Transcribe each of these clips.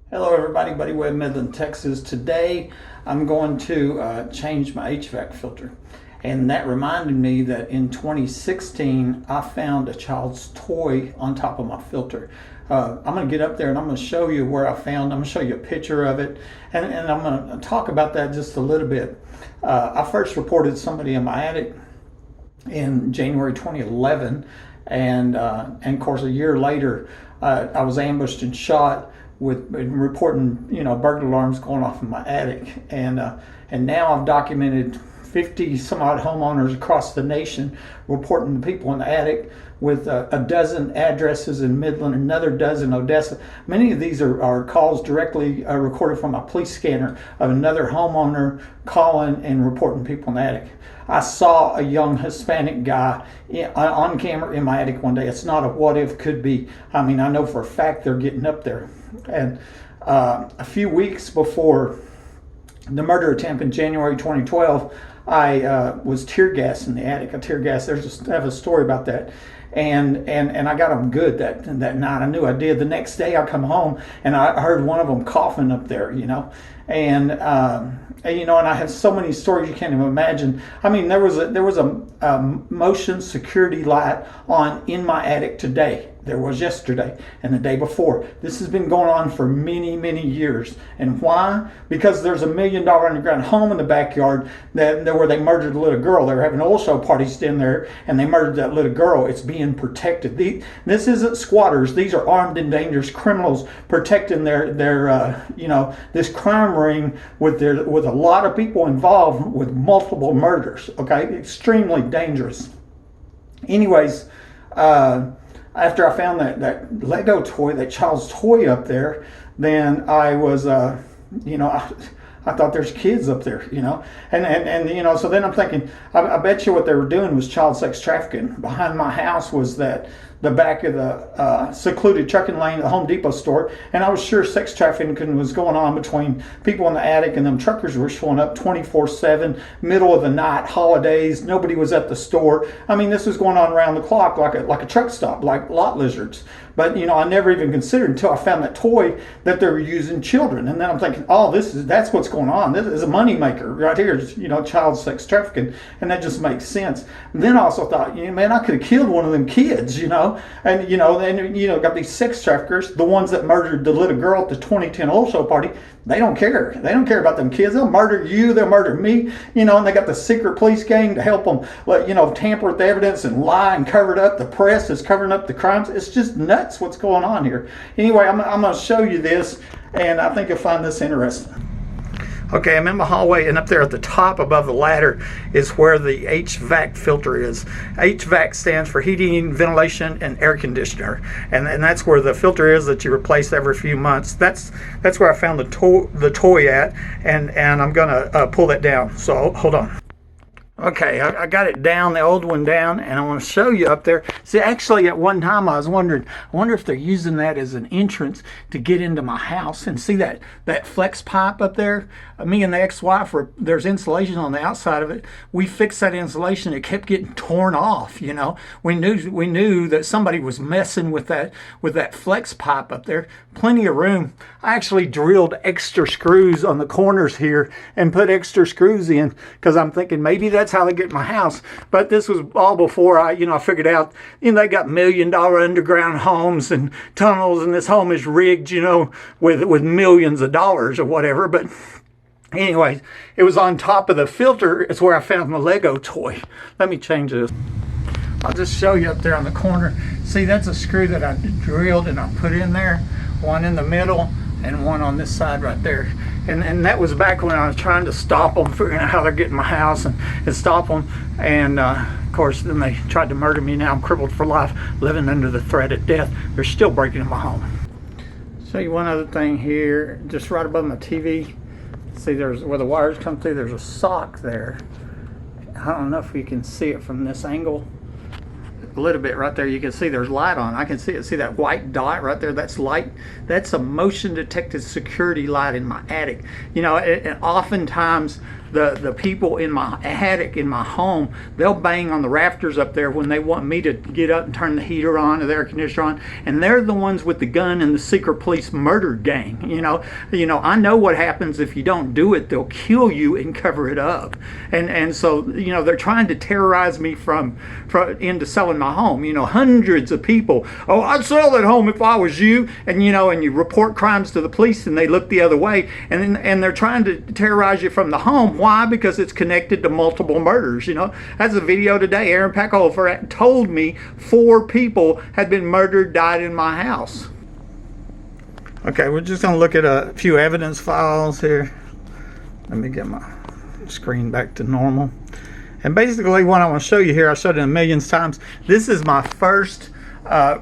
Hello everybody, Buddy Webb, Midland, Texas. Today I'm going to change my HVAC filter. And that reminded me that in 2016 I found a child's toy on top of my filter. I'm going to get up there and I'm going to show you where I found. I'm going to show you a picture of it, and I'm going to talk about that just a little bit. I first reported somebody in my attic in January 2011, and of course a year later I was ambushed and shot with reporting burglar alarms going off in my attic, and now I've documented 50 some odd homeowners across the nation reporting to people in the attic, with a dozen addresses in Midland, another dozen Odessa. Many of these are calls directly recorded from a police scanner of another homeowner calling and reporting people in the attic. I saw a young Hispanic guy on camera in my attic one day. It's not a what if, could be. I mean, I know for a fact they're getting up there. And a few weeks before the murder attempt in January 2012, I was tear gassed in the attic. I have a story about that. And I got them good that night. I knew I did. The next day I come home and I heard one of them coughing up there, and I have so many stories you can't even imagine. I mean, there was a motion security light on in my attic today. There was yesterday and the day before. This has been going on for many, many years. And why? Because there's $1 million underground home in the backyard where they murdered a little girl. They were having oil show parties in there, and they murdered that little girl. It's being protected. This isn't squatters. These are armed and dangerous criminals protecting their this crime ring with a lot of people involved with multiple murders. Okay, extremely dangerous. Anyways. After I found that Lego toy, that child's toy up there, then I was, I thought there's kids up there, and so then I'm thinking, I bet you what they were doing was child sex trafficking. Behind my house was the back of the secluded trucking lane at the Home Depot store, and I was sure sex trafficking was going on between people in the attic, and them truckers were showing up 24/7, middle of the night, holidays, nobody was at the store. I mean, this was going on around the clock, like a truck stop, like lot lizards. But I never even considered until I found that toy that they were using children, and then I'm thinking, oh, that's what's going on. This is a moneymaker right here, child sex trafficking, and that just makes sense. And then I also thought, man, I could have killed one of them kids, and got these sex traffickers, the ones that murdered the little girl at the 2010 oil show party. They don't care. They don't care about them kids. They'll murder you. They'll murder me. And they got the secret police gang to help them, tamper with the evidence and lie and cover it up. The press is covering up the crimes. It's just nuts what's going on here. Anyway, I'm going to show you this, and I think you'll find this interesting. Okay, I'm in my hallway, and up there at the top above the ladder is where the HVAC filter is. HVAC stands for heating, ventilation, and air conditioner, and that's where the filter is that you replace every few months. That's where I found the toy at, and I'm gonna pull that down. So hold on. Okay, I got it down, the old one down, and I want to show you up there. See, actually, at one time I was wondering, I wonder if they're using that as an entrance to get into my house. And see that flex pipe up there? Me and the ex-wife, there's insulation on the outside of it. We fixed that insulation. It kept getting torn off. We knew that somebody was messing with that flex pipe up there. Plenty of room. I actually drilled extra screws on the corners here and put extra screws in, because I'm thinking maybe that's how they get my house. But this was all before I figured out, they got $1 million underground homes and tunnels, and this home is rigged, with millions of dollars or whatever. But anyway, it was on top of the filter. It's where I found the Lego toy. Let me change this. I'll just show you up there on the corner. See, that's a screw that I drilled and I put in there. One in the middle and one on this side right there. And that was back when I was trying to stop them, figuring out how they're getting my house and stop them. And of course, then they tried to murder me. Now I'm crippled for life, living under the threat of death. They're still breaking in my home. Show you one other thing here, just right above my TV. See, there's where the wires come through. There's a sock there. I don't know if you can see it from this angle. A little bit right there, you can see there's light on. I can see it. See that white dot right there? That's light. That's a motion detected security light in my attic. And oftentimes the people in my attic in my home, they'll bang on the rafters up there when they want me to get up and turn the heater on or the air conditioner on, and they're the ones with the gun and the secret police murder gang. You know, I know what happens if you don't do it. They'll kill you and cover it up, and so they're trying to terrorize me from into selling my home. Hundreds of people, oh, I'd sell that home if I was you, and you report crimes to the police and they look the other way, and they're trying to terrorize you from the home. Why? Because it's connected to multiple murders. That's a video today. Aaron Packover told me 4 people had been murdered, died in my house. Okay, we're just going to look at a few evidence files here. Let me get my screen back to normal. And basically what I want to show you here, I showed it a million times. This is my first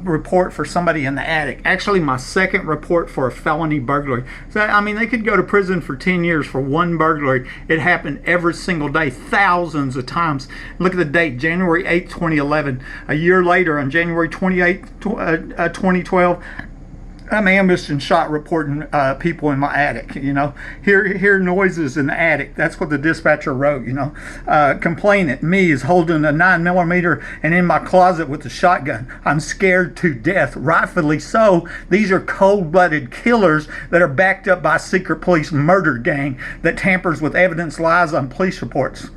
report for somebody in the attic. Actually, my second report for a felony burglary. So, I mean, they could go to prison for 10 years for one burglary. It happened every single day, thousands of times. Look at the date, January 8th, 2011. A year later, on January 28th, 2012, I'm ambushed and shot reporting people in my attic. Hear noises in the attic. That's what the dispatcher wrote. Complainant, me, is holding a 9mm and in my closet with a shotgun. I'm scared to death, rightfully so. These are cold-blooded killers that are backed up by a secret police murder gang that tampers with evidence, lies on police reports.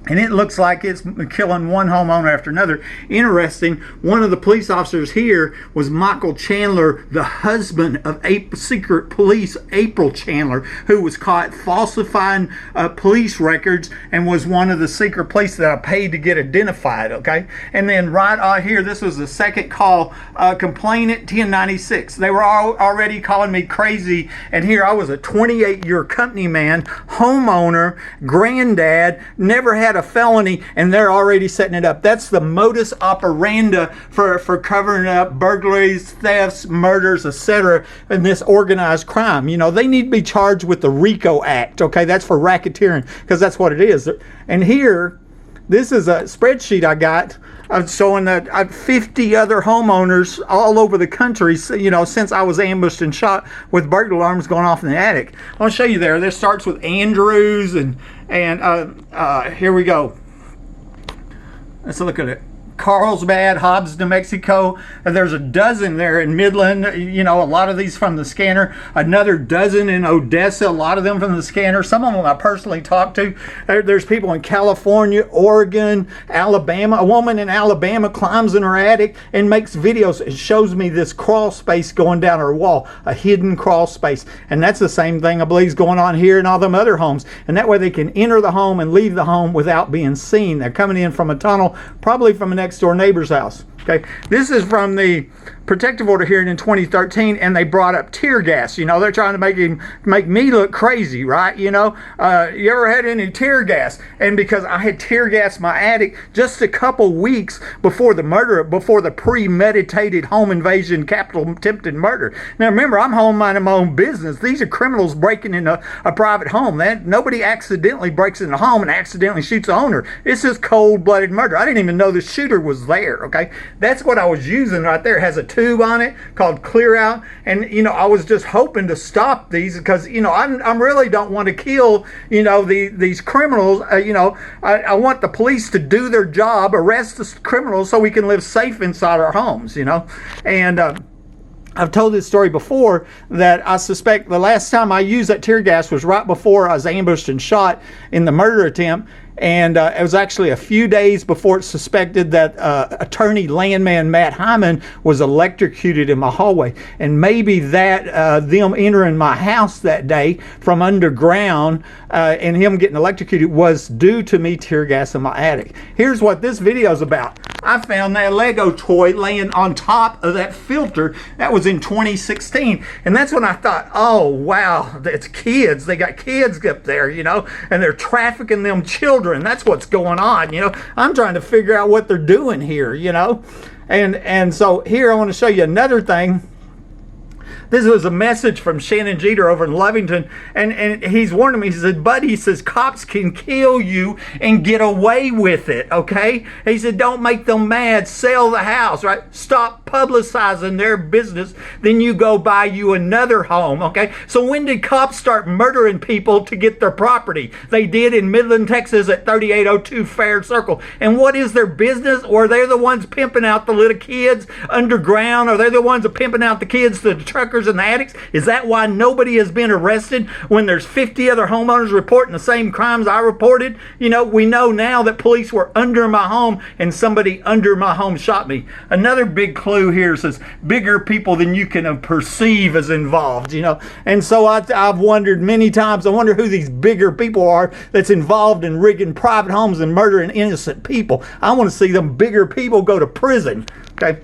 And it looks like it's killing one homeowner after another. Interesting, one of the police officers here was Michael Chandler, the husband of secret police April Chandler, who was caught falsifying police records and was one of the secret police that I paid to get identified, okay? And then right out here, this was the second call, complainant 1096. They were already calling me crazy, and here I was a 28-year company man, homeowner, granddad, never had a felony, and they're already setting it up. That's the modus operandi for covering up burglaries, thefts, murders, etc. in this organized crime. They need to be charged with the RICO Act. Okay, that's for racketeering, because that's what it is. And here, this is a spreadsheet I got showing that 50 other homeowners all over the country, since I was ambushed and shot with burglar alarms going off in the attic. I'll show you there. This starts with Andrews, and here we go. Let's look at it. Carlsbad, Hobbs, New Mexico. There's a dozen there in Midland, a lot of these from the scanner. Another dozen in Odessa, a lot of them from the scanner. Some of them I personally talked to. There's people in California, Oregon, Alabama. A woman in Alabama climbs in her attic and makes videos. It shows me this crawl space going down her wall, a hidden crawl space. And that's the same thing I believe is going on here in all them other homes. And that way they can enter the home and leave the home without being seen. They're coming in from a tunnel, probably from a next door neighbor's house. Okay, this is from the protective order here in 2013, and they brought up tear gas. They're trying to make me look crazy, right? You ever had any tear gas? And because I had tear gas my attic just a couple weeks before the murder, before the premeditated home invasion, capital attempted murder. Now remember, I'm home minding my own business. These are criminals breaking into a private home. Nobody accidentally breaks into a home and accidentally shoots the owner. It's just cold-blooded murder. I didn't even know the shooter was there. Okay, that's what I was using right there. It has a tube on it called Clear Out, and I was just hoping to stop these because I really don't want to kill these criminals. I want the police to do their job, arrest the criminals, so we can live safe inside our homes. And I've told this story before that I suspect the last time I used that tear gas was right before I was ambushed and shot in the murder attempt. And it was actually a few days before it's suspected that attorney landman Matt Hyman was electrocuted in my hallway. And maybe that them entering my house that day from underground and him getting electrocuted was due to me tear gas in my attic. Here's what this video is about. I found that Lego toy laying on top of that filter. That was in 2016. And that's when I thought, oh, wow, it's kids. They got kids up there, and they're trafficking them children. That's what's going on. I'm trying to figure out what they're doing here, and so here I want to show you another thing. This was a message from Shannon Jeter over in Lovington, and he's warning me. He said, buddy, he says, cops can kill you and get away with it, okay? He said, don't make them mad, sell the house, right? Stop publicizing their business, then you go buy you another home, okay? So when did cops start murdering people to get their property? They did in Midland, Texas at 3802 Fair Circle. And what is their business? Or they're the ones pimping out the little kids underground? Or they're the ones that pimping out the kids to the truckers and the addicts? Is that why nobody has been arrested when there's 50 other homeowners reporting the same crimes I reported? You know, we know now that police were under my home and somebody under my home shot me. Another big clue here says bigger people than you can perceive is involved, you know. And so I've wondered many times, I wonder who these bigger people are that's involved in rigging private homes and murdering innocent people. I want to see them bigger people go to prison, okay?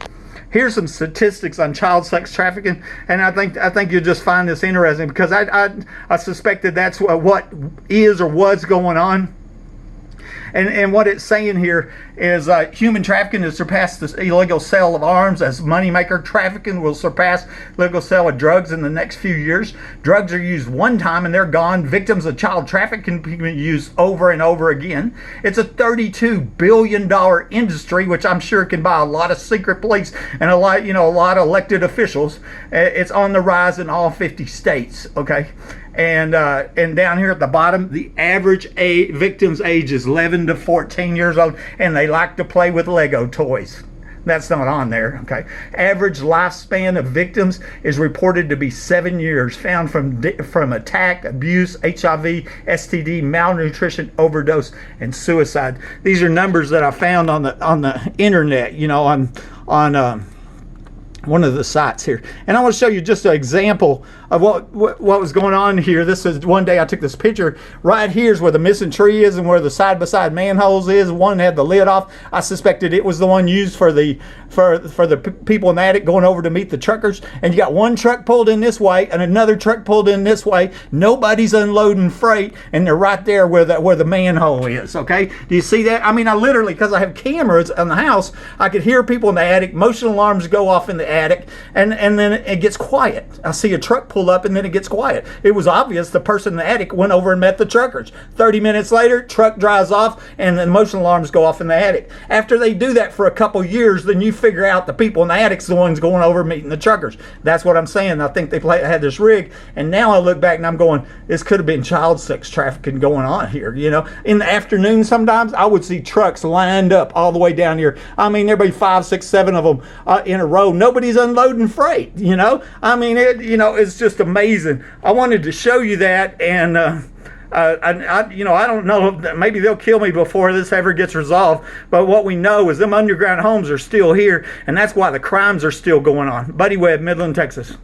Here's some statistics on child sex trafficking, and I think you'll just find this interesting because I suspected that's what is or was going on. And what it's saying here is human trafficking has surpassed the illegal sale of arms as moneymaker. Trafficking will surpass legal sale of drugs in the next few years. Drugs are used one time and they're gone. Victims of child trafficking can be used over and over again. It's a $32 billion industry, which I'm sure can buy a lot of secret police and a lot of elected officials. It's on the rise in all 50 states. Okay. And down here at the bottom, the average victim's age is 11 to 14 years old, and they like to play with Lego toys. That's not on there, okay? Average lifespan of victims is reported to be 7 years, found from attack, abuse, HIV, STD, malnutrition, overdose, and suicide. These are numbers that I found on the internet, you know, on one of the sites here. And I want to show you just an example of what was going on here. This is one day I took this picture. Right here is where the missing tree is and where the side-by-side manholes is. One had the lid off. I suspected it was the one used for the people in the attic going over to meet the truckers. And you got one truck pulled in this way and another truck pulled in this way. Nobody's unloading freight, and they're right there where the manhole is, okay? Do you see that? I mean, I literally, because I have cameras in the house, I could hear people in the attic. Motion alarms go off in the attic, and then it gets quiet. I see a truck pull up and then it gets quiet. It was obvious the person in the attic went over and met the truckers. 30 minutes later, truck drives off and the motion alarms go off in the attic. After they do that for a couple years, then you figure out the people in the attic's the ones going over meeting the truckers. That's what I'm saying. I think they had this rig, and now I look back and I'm going, this could have been child sex trafficking going on here. You know, in the afternoon sometimes I would see trucks lined up all the way down here. I mean, there'd be 5, 6, 7 of them in a row. Nobody's unloading freight, you know. I mean, it's just amazing. I wanted to show you that, and I don't know, maybe they'll kill me before this ever gets resolved, but what we know is them underground homes are still here, and that's why the crimes are still going on. Buddy Webb, Midland, Texas.